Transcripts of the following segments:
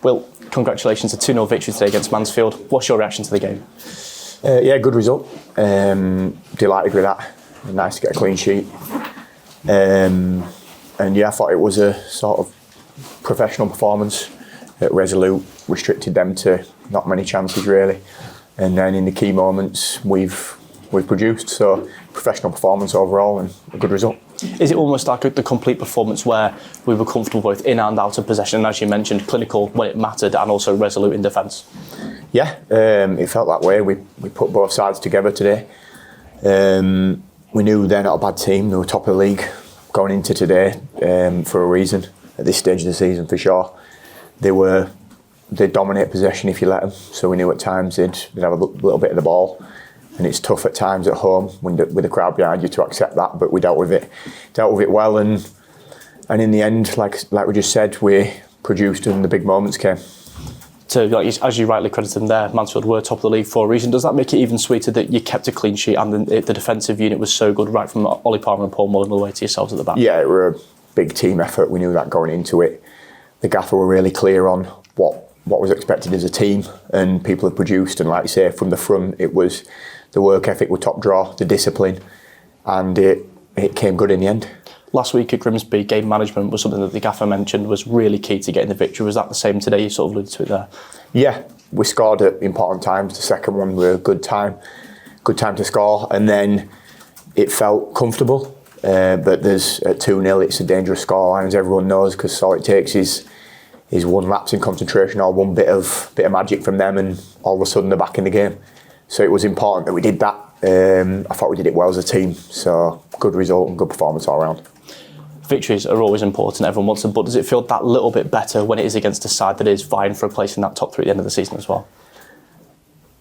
Will, congratulations, a 2-0 victory today against Mansfield. What's your reaction to the game? Yeah, good result. Delighted with that. Nice to get a clean sheet. And yeah, I thought it was a sort of professional performance. Resolute, restricted them to not many chances really. And then in the key moments, we've produced. So professional performance overall and a good result. Is it almost like the complete performance where we were comfortable both in and out of possession, and as you mentioned, clinical when it mattered and also resolute in defence? Yeah, it felt that way. We put both sides together today. We knew they're not a bad team. They were top of the league going into today for a reason at this stage of the season for sure. They dominate possession if you let them. So we knew at times they'd have a little bit of the ball. And it's tough at times at home with the crowd behind you to accept that, but we dealt with it well, and in the end, like we just said, we produced and the big moments came. So, as you rightly credited them there, Mansfield were top of the league for a reason. Does that make it even sweeter that you kept a clean sheet and the defensive unit was so good, right from Ollie Palmer and Paul Mullen all the way to yourselves at the back? Yeah, it were a big team effort. We knew that going into it. The gaffer were really clear on what was expected as a team, and people have produced. And like you say, from the front, it was the work ethic with top draw, the discipline, and it came good in the end. Last week at Grimsby, game management was something that the gaffer mentioned was really key to getting the victory. Was that the same today? You sort of alluded to it there. Yeah, we scored at important times. The second one was a good time to score, and then it felt comfortable. But there's at 2-0, it's a dangerous scoreline, as everyone knows, because all it takes is one lapse in concentration or one bit of magic from them, and all of a sudden they're back in the game. So it was important that we did that. I thought we did it well as a team. So good result and good performance all around. Victories are always important, everyone wants them, but does it feel that little bit better when it is against a side that is vying for a place in that top 3 at the end of the season as well?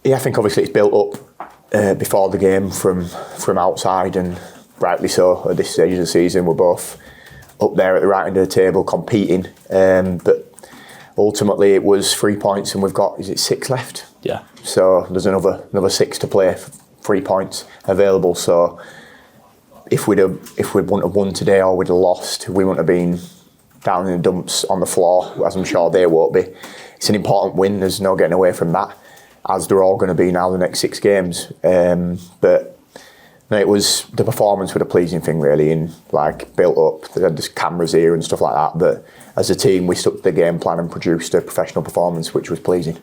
Yeah, I think obviously it's built up before the game from outside, and rightly so at this stage of the season. We're both up there at the right end of the table competing, but ultimately it was 3 points and we've got, is it 6 left? Yeah. So there's another 6 to play, 3 points available. So if we wouldn't have won today or we'd have lost, we wouldn't have been down in the dumps on the floor, as I'm sure they won't be. It's an important win, there's no getting away from that, as they're all going to be now the next 6 games. But no, it was the performance was a pleasing thing really, and like built up. They had just cameras here and stuff like that. But as a team, we stuck to the game plan and produced a professional performance, which was pleasing.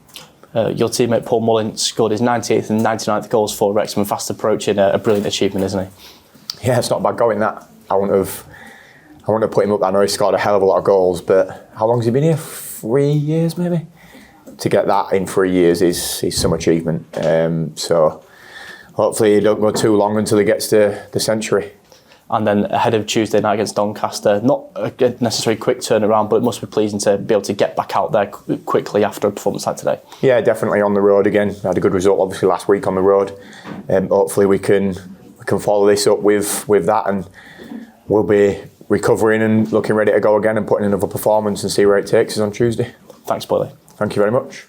Your teammate Paul Mullen scored his 98th and 99th goals for Wrexham, fast approaching a brilliant achievement, isn't he? Yeah, it's not bad going that. I wouldn't have put him up. I know he scored a hell of a lot of goals, but how long has he been here? 3 years maybe? To get that in 3 years is some achievement. So hopefully he don't go too long until he gets to the century. And then ahead of Tuesday night against Doncaster, not a necessarily quick turnaround, but it must be pleasing to be able to get back out there quickly after a performance like today. Yeah, definitely on the road again. Had a good result obviously last week on the road. Hopefully we can follow this up with that, and we'll be recovering and looking ready to go again and putting in another performance and see where it takes us on Tuesday. Thanks, Boyle. Thank you very much.